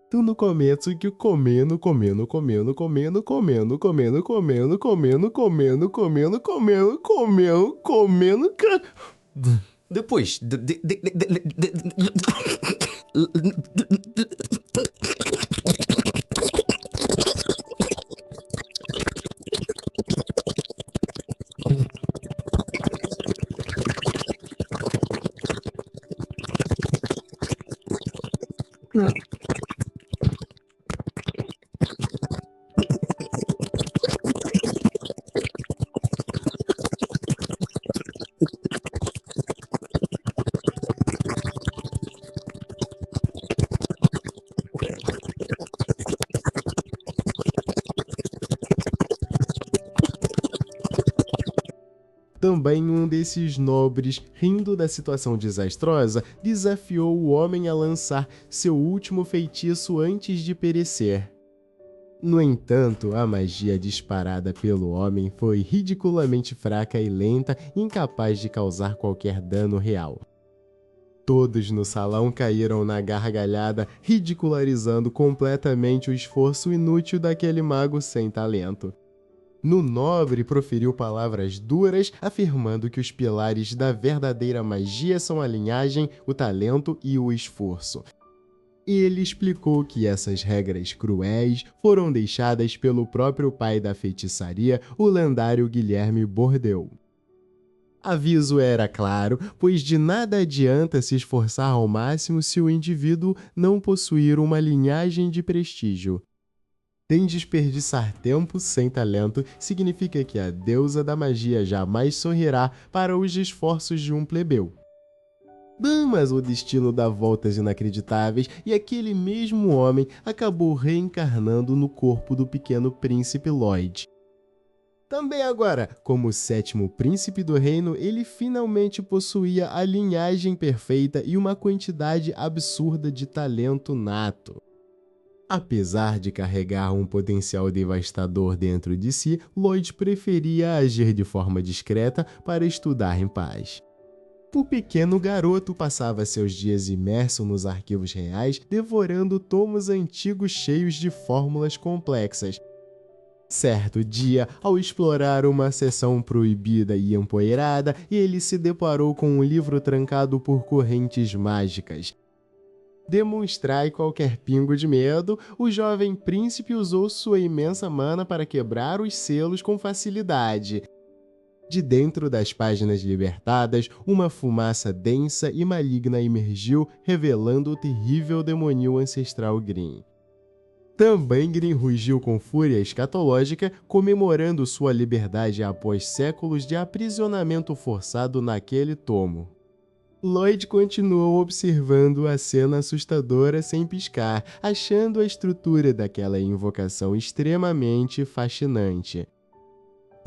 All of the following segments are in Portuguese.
Tu no começo que comendo, comendo, comendo, comendo, comendo, comendo, comendo, comendo, comendo, comendo, comendo, comendo, comendo, Depois. Também um desses nobres, rindo da situação desastrosa, desafiou o homem a lançar seu último feitiço antes de perecer. No entanto, a magia disparada pelo homem foi ridiculamente fraca e lenta, incapaz de causar qualquer dano real. Todos no salão caíram na gargalhada, ridicularizando completamente o esforço inútil daquele mago sem talento. No nobre proferiu palavras duras, afirmando que os pilares da verdadeira magia são a linhagem, o talento e o esforço. Ele explicou que essas regras cruéis foram deixadas pelo próprio pai da feitiçaria, o lendário Guilherme Bordeu. Aviso era claro, pois de nada adianta se esforçar ao máximo se o indivíduo não possuir uma linhagem de prestígio. Sem desperdiçar tempo sem talento significa que a deusa da magia jamais sorrirá para os esforços de um plebeu. Mas o destino dá voltas inacreditáveis e aquele mesmo homem acabou reencarnando no corpo do pequeno príncipe Lloyd. Também agora, como o sétimo príncipe do reino, ele finalmente possuía a linhagem perfeita e uma quantidade absurda de talento nato. Apesar de carregar um potencial devastador dentro de si, Lloyd preferia agir de forma discreta para estudar em paz. O pequeno garoto passava seus dias imerso nos arquivos reais, devorando tomos antigos cheios de fórmulas complexas. Certo dia, ao explorar uma seção proibida e empoeirada, ele se deparou com um livro trancado por correntes mágicas. Demonstrar qualquer pingo de medo, o jovem príncipe usou sua imensa mana para quebrar os selos com facilidade. De dentro das páginas libertadas, uma fumaça densa e maligna emergiu, revelando o terrível demonio ancestral Grimm. Também Grimm rugiu com fúria escatológica, comemorando sua liberdade após séculos de aprisionamento forçado naquele tomo. Lloyd continuou observando a cena assustadora sem piscar, achando a estrutura daquela invocação extremamente fascinante.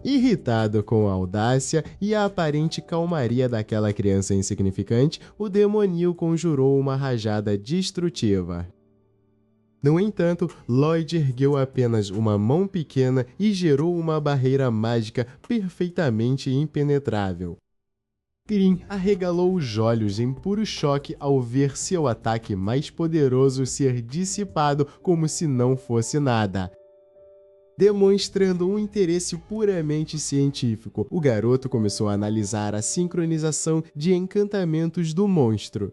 Irritado com a audácia e a aparente calmaria daquela criança insignificante, o demonio conjurou uma rajada destrutiva. No entanto, Lloyd ergueu apenas uma mão pequena e gerou uma barreira mágica perfeitamente impenetrável. Grimm arregalou os olhos em puro choque ao ver seu ataque mais poderoso ser dissipado como se não fosse nada. Demonstrando um interesse puramente científico, o garoto começou a analisar a sincronização de encantamentos do monstro.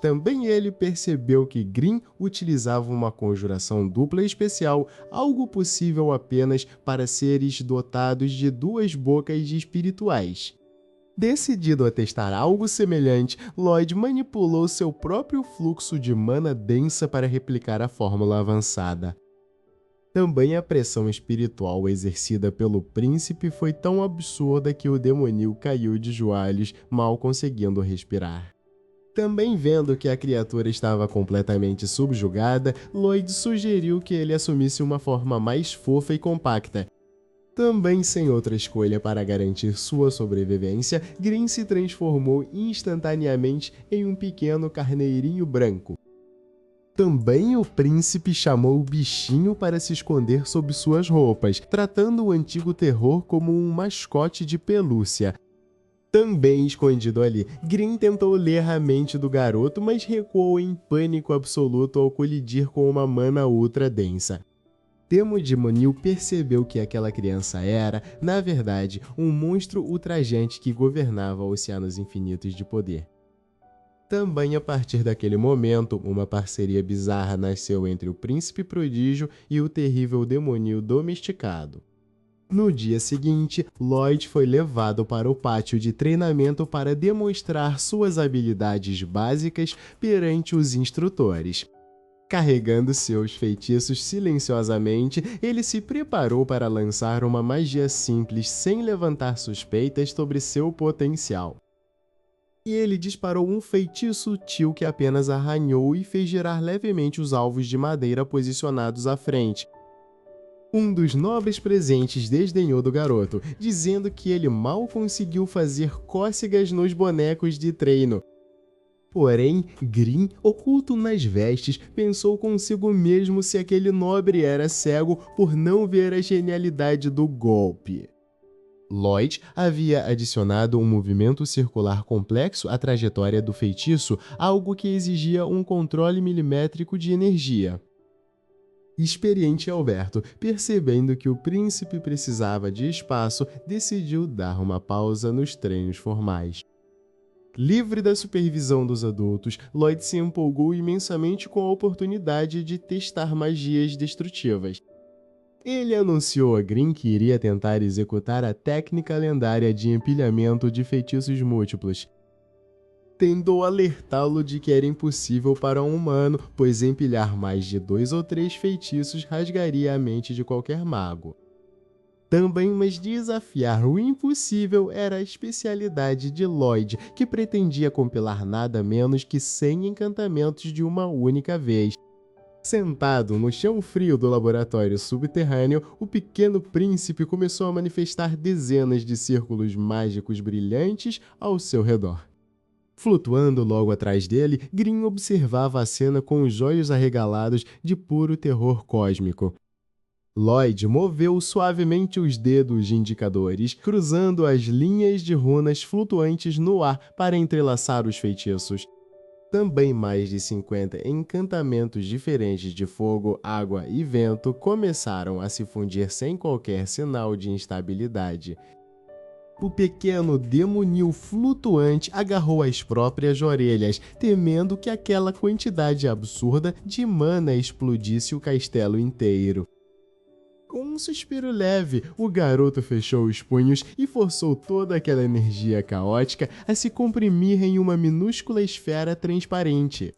Também ele percebeu que Grimm utilizava uma conjuração dupla especial, algo possível apenas para seres dotados de duas bocas espirituais. Decidido a testar algo semelhante, Lloyd manipulou seu próprio fluxo de mana densa para replicar a fórmula avançada. Também a pressão espiritual exercida pelo príncipe foi tão absurda que o demonio caiu de joelhos, mal conseguindo respirar. Também vendo que a criatura estava completamente subjugada, Lloyd sugeriu que ele assumisse uma forma mais fofa e compacta. Também sem outra escolha para garantir sua sobrevivência, Grimm se transformou instantaneamente em um pequeno carneirinho branco. Também o príncipe chamou o bichinho para se esconder sob suas roupas, tratando o antigo terror como um mascote de pelúcia. Também escondido ali, Green tentou ler a mente do garoto, mas recuou em pânico absoluto ao colidir com uma mana ultra densa. Demonil percebeu que aquela criança era, na verdade, um monstro ultrajante que governava oceanos infinitos de poder. Também a partir daquele momento, uma parceria bizarra nasceu entre o Príncipe Prodígio e o terrível Demonil domesticado. No dia seguinte, Lloyd foi levado para o pátio de treinamento para demonstrar suas habilidades básicas perante os instrutores. Carregando seus feitiços silenciosamente, ele se preparou para lançar uma magia simples sem levantar suspeitas sobre seu potencial. E ele disparou um feitiço sutil que apenas arranhou e fez girar levemente os alvos de madeira posicionados à frente. Um dos nobres presentes desdenhou do garoto, dizendo que ele mal conseguiu fazer cócegas nos bonecos de treino. Porém, Green, oculto nas vestes, pensou consigo mesmo se aquele nobre era cego por não ver a genialidade do golpe. Lloyd havia adicionado um movimento circular complexo à trajetória do feitiço, algo que exigia um controle milimétrico de energia. Experiente Alberto, percebendo que o príncipe precisava de espaço, decidiu dar uma pausa nos treinos formais. Livre da supervisão dos adultos, Lloyd se empolgou imensamente com a oportunidade de testar magias destrutivas. Ele anunciou a Green que iria tentar executar a técnica lendária de empilhamento de feitiços múltiplos. Tentou alertá-lo de que era impossível para um humano, pois empilhar mais de 2 ou 3 feitiços rasgaria a mente de qualquer mago. Também, mas desafiar o impossível era a especialidade de Lloyd, que pretendia compilar nada menos que 100 encantamentos de uma única vez. Sentado no chão frio do laboratório subterrâneo, o pequeno príncipe começou a manifestar dezenas de círculos mágicos brilhantes ao seu redor. Flutuando logo atrás dele, Green observava a cena com os olhos arregalados de puro terror cósmico. Lloyd moveu suavemente os dedos indicadores, cruzando as linhas de runas flutuantes no ar para entrelaçar os feitiços. Também mais de 50 encantamentos diferentes de fogo, água e vento começaram a se fundir sem qualquer sinal de instabilidade. O pequeno demonil flutuante agarrou as próprias orelhas, temendo que aquela quantidade absurda de mana explodisse o castelo inteiro. Com um suspiro leve, o garoto fechou os punhos e forçou toda aquela energia caótica a se comprimir em uma minúscula esfera transparente.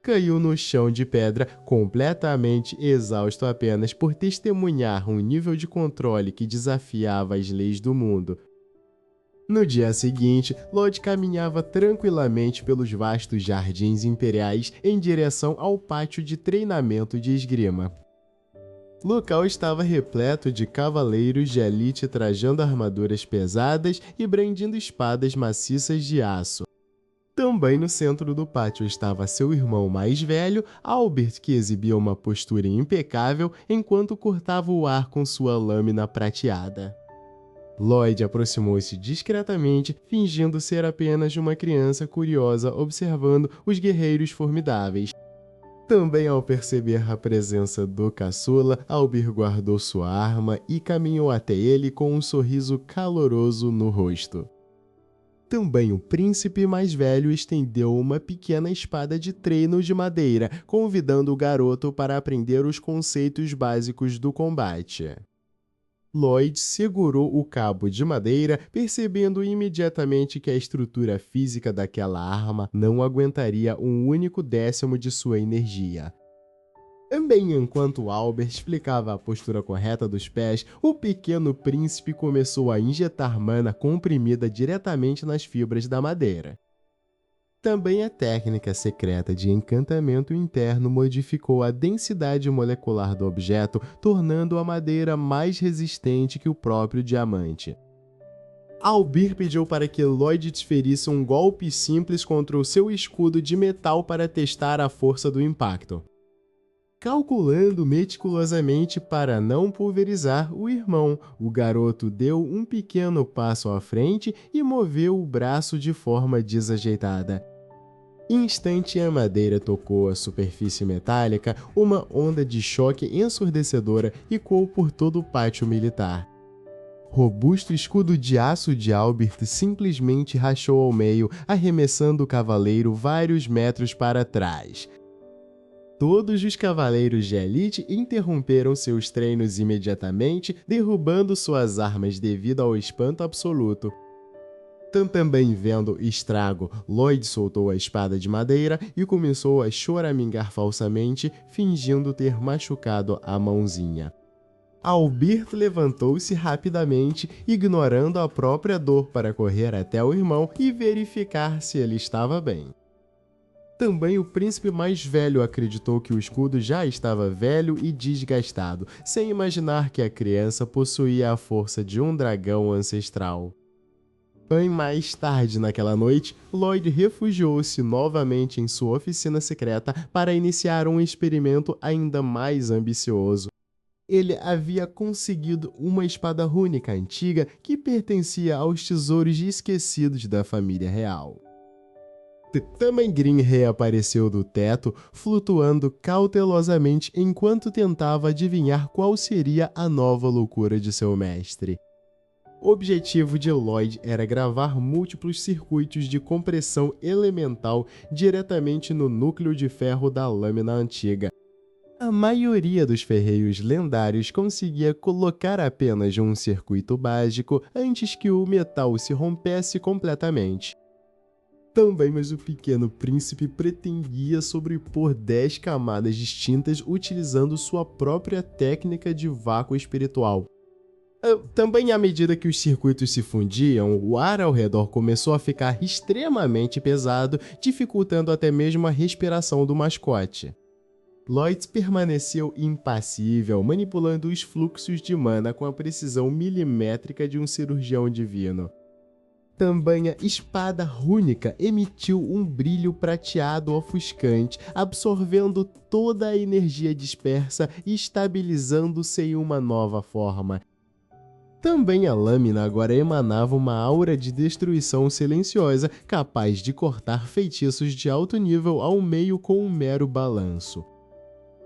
Caiu no chão de pedra, completamente exausto apenas por testemunhar um nível de controle que desafiava as leis do mundo. No dia seguinte, Lloyd caminhava tranquilamente pelos vastos jardins imperiais em direção ao pátio de treinamento de esgrima. O local estava repleto de cavaleiros de elite trajando armaduras pesadas e brandindo espadas maciças de aço. Também no centro do pátio estava seu irmão mais velho, Albert, que exibia uma postura impecável enquanto cortava o ar com sua lâmina prateada. Lloyd aproximou-se discretamente, fingindo ser apenas uma criança curiosa observando os guerreiros formidáveis. Também ao perceber a presença do caçula, Albert guardou sua arma e caminhou até ele com um sorriso caloroso no rosto. Também o príncipe mais velho estendeu uma pequena espada de treino de madeira, convidando o garoto para aprender os conceitos básicos do combate. Lloyd segurou o cabo de madeira, percebendo imediatamente que a estrutura física daquela arma não aguentaria um único décimo de sua energia. Também enquanto Albert explicava a postura correta dos pés, o pequeno príncipe começou a injetar mana comprimida diretamente nas fibras da madeira. Também a técnica secreta de encantamento interno modificou a densidade molecular do objeto, tornando a madeira mais resistente que o próprio diamante. Albert pediu para que Lloyd desferisse um golpe simples contra o seu escudo de metal para testar a força do impacto. Calculando meticulosamente para não pulverizar o irmão, o garoto deu um pequeno passo à frente e moveu o braço de forma desajeitada. Instante a madeira tocou a superfície metálica, uma onda de choque ensurdecedora ecoou por todo o pátio militar. Robusto escudo de aço de Albert simplesmente rachou ao meio, arremessando o cavaleiro vários metros para trás. Todos os cavaleiros de elite interromperam seus treinos imediatamente, derrubando suas armas devido ao espanto absoluto. Também vendo estrago, Lloyd soltou a espada de madeira e começou a choramingar falsamente, fingindo ter machucado a mãozinha. Albert levantou-se rapidamente, ignorando a própria dor para correr até o irmão e verificar se ele estava bem. Também o príncipe mais velho acreditou que o escudo já estava velho e desgastado, sem imaginar que a criança possuía a força de um dragão ancestral. Bem mais tarde naquela noite, Lloyd refugiou-se novamente em sua oficina secreta para iniciar um experimento ainda mais ambicioso. Ele havia conseguido uma espada rúnica antiga que pertencia aos tesouros esquecidos da família real. Também Green reapareceu do teto, flutuando cautelosamente enquanto tentava adivinhar qual seria a nova loucura de seu mestre. O objetivo de Lloyd era gravar múltiplos circuitos de compressão elemental diretamente no núcleo de ferro da lâmina antiga. A maioria dos ferreiros lendários conseguia colocar apenas um circuito básico antes que o metal se rompesse completamente. Também, mas o pequeno príncipe pretendia sobrepor 10 camadas distintas utilizando sua própria técnica de vácuo espiritual. Também, à medida que os circuitos se fundiam, o ar ao redor começou a ficar extremamente pesado, dificultando até mesmo a respiração do mascote. Lloyd permaneceu impassível, manipulando os fluxos de mana com a precisão milimétrica de um cirurgião divino. Também a espada rúnica emitiu um brilho prateado ofuscante, absorvendo toda a energia dispersa e estabilizando-se em uma nova forma. Também a lâmina agora emanava uma aura de destruição silenciosa, capaz de cortar feitiços de alto nível ao meio com um mero balanço.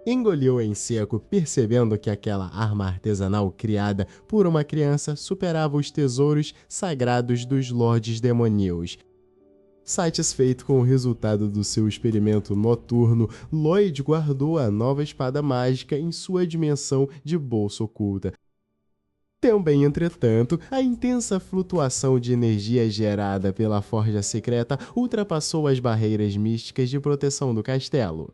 Engoliu em seco, percebendo que aquela arma artesanal criada por uma criança superava os tesouros sagrados dos lordes demoníacos. Satisfeito com o resultado do seu experimento noturno, Lloyd guardou a nova espada mágica em sua dimensão de bolsa oculta. Também, entretanto, a intensa flutuação de energia gerada pela forja secreta ultrapassou as barreiras místicas de proteção do castelo.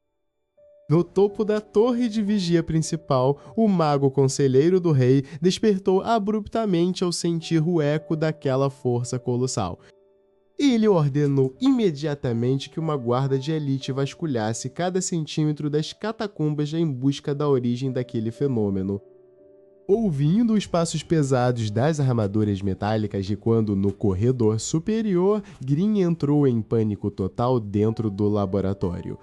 No topo da torre de vigia principal, o mago conselheiro do rei despertou abruptamente ao sentir o eco daquela força colossal. Ele ordenou imediatamente que uma guarda de elite vasculhasse cada centímetro das catacumbas em busca da origem daquele fenômeno. Ouvindo os passos pesados das armaduras metálicas de quando no corredor superior, Green entrou em pânico total dentro do laboratório.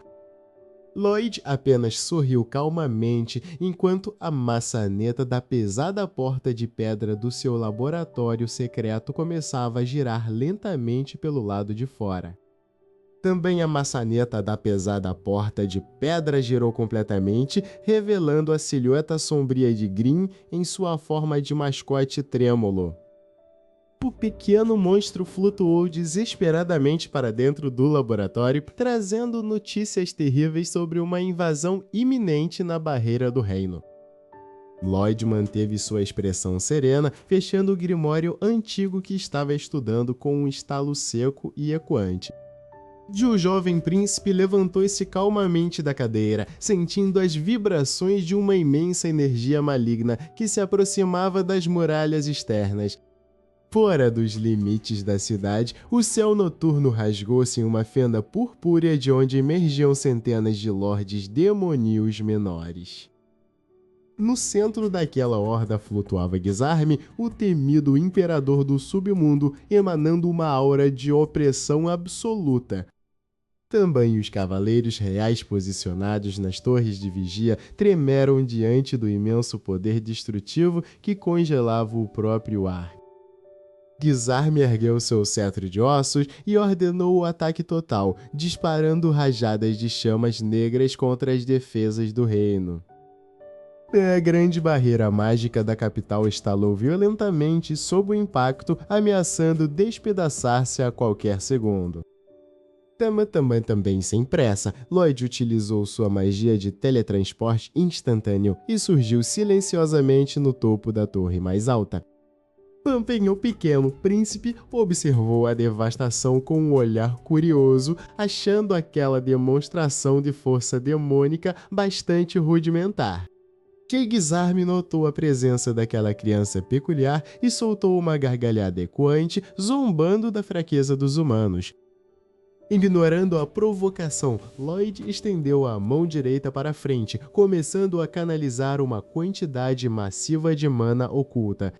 Lloyd apenas sorriu calmamente enquanto a maçaneta da pesada porta de pedra do seu laboratório secreto começava a girar lentamente pelo lado de fora. Também a maçaneta da pesada porta de pedra girou completamente, revelando a silhueta sombria de Green em sua forma de mascote trêmulo. O pequeno monstro flutuou desesperadamente para dentro do laboratório, trazendo notícias terríveis sobre uma invasão iminente na barreira do reino. Lloyd manteve sua expressão serena, fechando o grimório antigo que estava estudando com um estalo seco e ecoante. O jovem príncipe levantou-se calmamente da cadeira, sentindo as vibrações de uma imensa energia maligna que se aproximava das muralhas externas. Fora dos limites da cidade, o céu noturno rasgou-se em uma fenda purpúrea de onde emergiam centenas de lordes demoníacos menores. No centro daquela horda flutuava Gizarme, o temido imperador do submundo, emanando uma aura de opressão absoluta. Também os cavaleiros reais posicionados nas torres de vigia tremeram diante do imenso poder destrutivo que congelava o próprio ar. Guisarme ergueu seu cetro de ossos e ordenou o ataque total, disparando rajadas de chamas negras contra as defesas do reino. A grande barreira mágica da capital estalou violentamente sob o impacto, ameaçando despedaçar-se a qualquer segundo. Também sem pressa, Lloyd utilizou sua magia de teletransporte instantâneo e surgiu silenciosamente no topo da torre mais alta. Pampem, o pequeno príncipe, observou a devastação com um olhar curioso, achando aquela demonstração de força demônica bastante rudimentar. Guisarme notou a presença daquela criança peculiar e soltou uma gargalhada ecoante, zombando da fraqueza dos humanos. Ignorando a provocação, Lloyd estendeu a mão direita para frente, começando a canalizar uma quantidade massiva de mana oculta.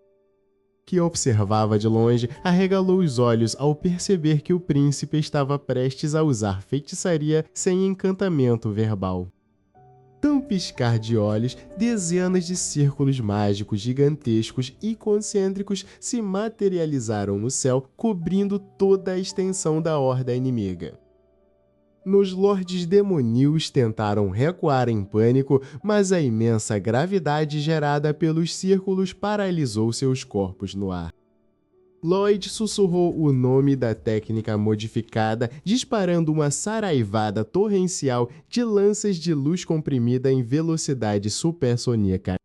Que observava de longe, arregalou os olhos ao perceber que o príncipe estava prestes a usar feitiçaria sem encantamento verbal. Num piscar de olhos, dezenas de círculos mágicos gigantescos e concêntricos se materializaram no céu, cobrindo toda a extensão da horda inimiga. Nos lordes demoníos tentaram recuar em pânico, mas a imensa gravidade gerada pelos círculos paralisou seus corpos no ar. Lloyd sussurrou o nome da técnica modificada, disparando uma saraivada torrencial de lanças de luz comprimida em velocidade supersônica.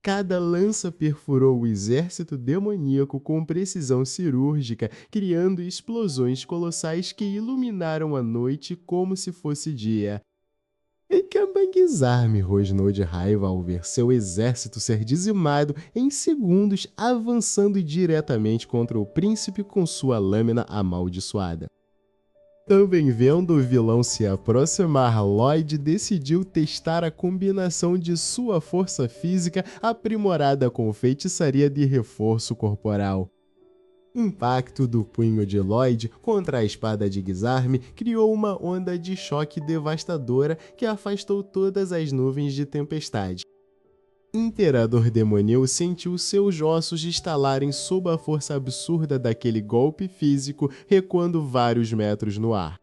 Cada lança perfurou o exército demoníaco com precisão cirúrgica, criando explosões colossais que iluminaram a noite como se fosse dia. E Guisarme rosnou de raiva ao ver seu exército ser dizimado em segundos, avançando diretamente contra o príncipe com sua lâmina amaldiçoada. Também vendo o vilão se aproximar, Lloyd decidiu testar a combinação de sua força física aprimorada com feitiçaria de reforço corporal. O impacto do punho de Lloyd contra a espada de Guisarme criou uma onda de choque devastadora que afastou todas as nuvens de tempestade. Imperador Demonil sentiu seus ossos estalarem sob a força absurda daquele golpe físico, recuando vários metros no ar.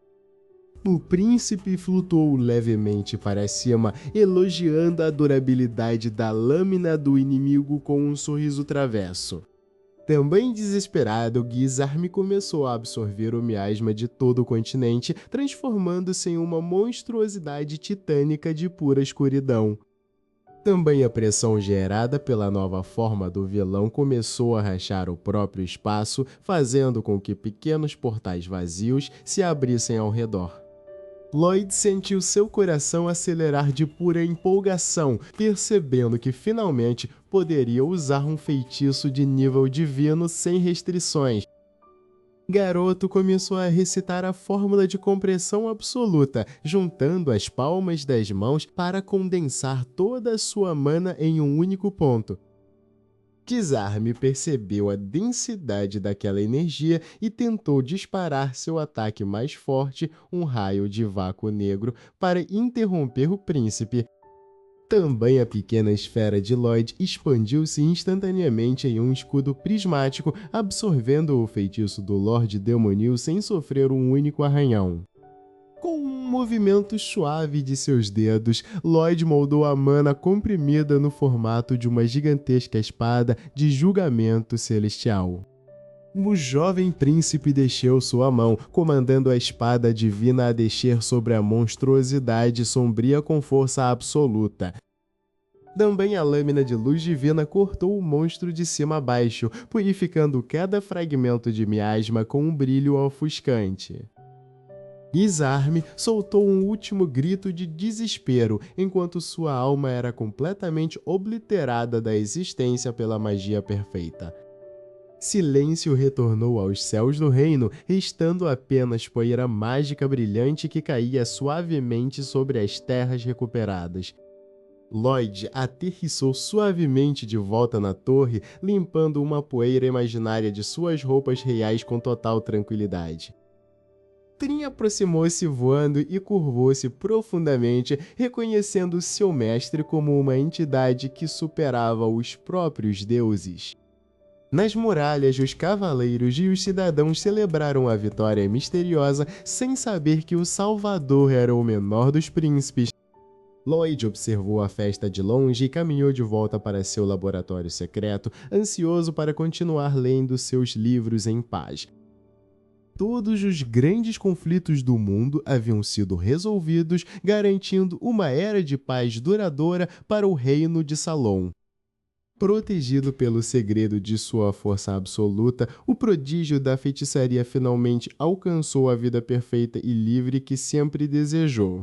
O príncipe flutuou levemente para cima, elogiando a durabilidade da lâmina do inimigo com um sorriso travesso. Também desesperado, Guisarme começou a absorver o miasma de todo o continente, transformando-se em uma monstruosidade titânica de pura escuridão. Também a pressão gerada pela nova forma do vilão começou a rachar o próprio espaço, fazendo com que pequenos portais vazios se abrissem ao redor. Lloyd sentiu seu coração acelerar de pura empolgação, percebendo que finalmente poderia usar um feitiço de nível divino sem restrições. Garoto começou a recitar a fórmula de compressão absoluta, juntando as palmas das mãos para condensar toda a sua mana em um único ponto. Guisarme percebeu a densidade daquela energia e tentou disparar seu ataque mais forte, um raio de vácuo negro, para interromper o príncipe. Também a pequena esfera de Lloyd expandiu-se instantaneamente em um escudo prismático, absorvendo o feitiço do Lorde Demonil sem sofrer um único arranhão. Com um movimento suave de seus dedos, Lloyd moldou a mana comprimida no formato de uma gigantesca espada de julgamento celestial. O jovem príncipe desceu sua mão, comandando a espada divina a descer sobre a monstruosidade sombria com força absoluta. Também a lâmina de luz divina cortou o monstro de cima a baixo, purificando cada fragmento de miasma com um brilho ofuscante. Guisarme soltou um último grito de desespero, enquanto sua alma era completamente obliterada da existência pela magia perfeita. Silêncio retornou aos céus do reino, restando apenas poeira mágica brilhante que caía suavemente sobre as terras recuperadas. Lloyd aterrissou suavemente de volta na torre, limpando uma poeira imaginária de suas roupas reais com total tranquilidade. Trin aproximou-se voando e curvou-se profundamente, reconhecendo seu mestre como uma entidade que superava os próprios deuses. Nas muralhas, os cavaleiros e os cidadãos celebraram a vitória misteriosa sem saber que o Salvador era o menor dos príncipes. Lloyd observou a festa de longe e caminhou de volta para seu laboratório secreto, ansioso para continuar lendo seus livros em paz. Todos os grandes conflitos do mundo haviam sido resolvidos, garantindo uma era de paz duradoura para o reino de Salom. Protegido pelo segredo de sua força absoluta, o prodígio da feitiçaria finalmente alcançou a vida perfeita e livre que sempre desejou.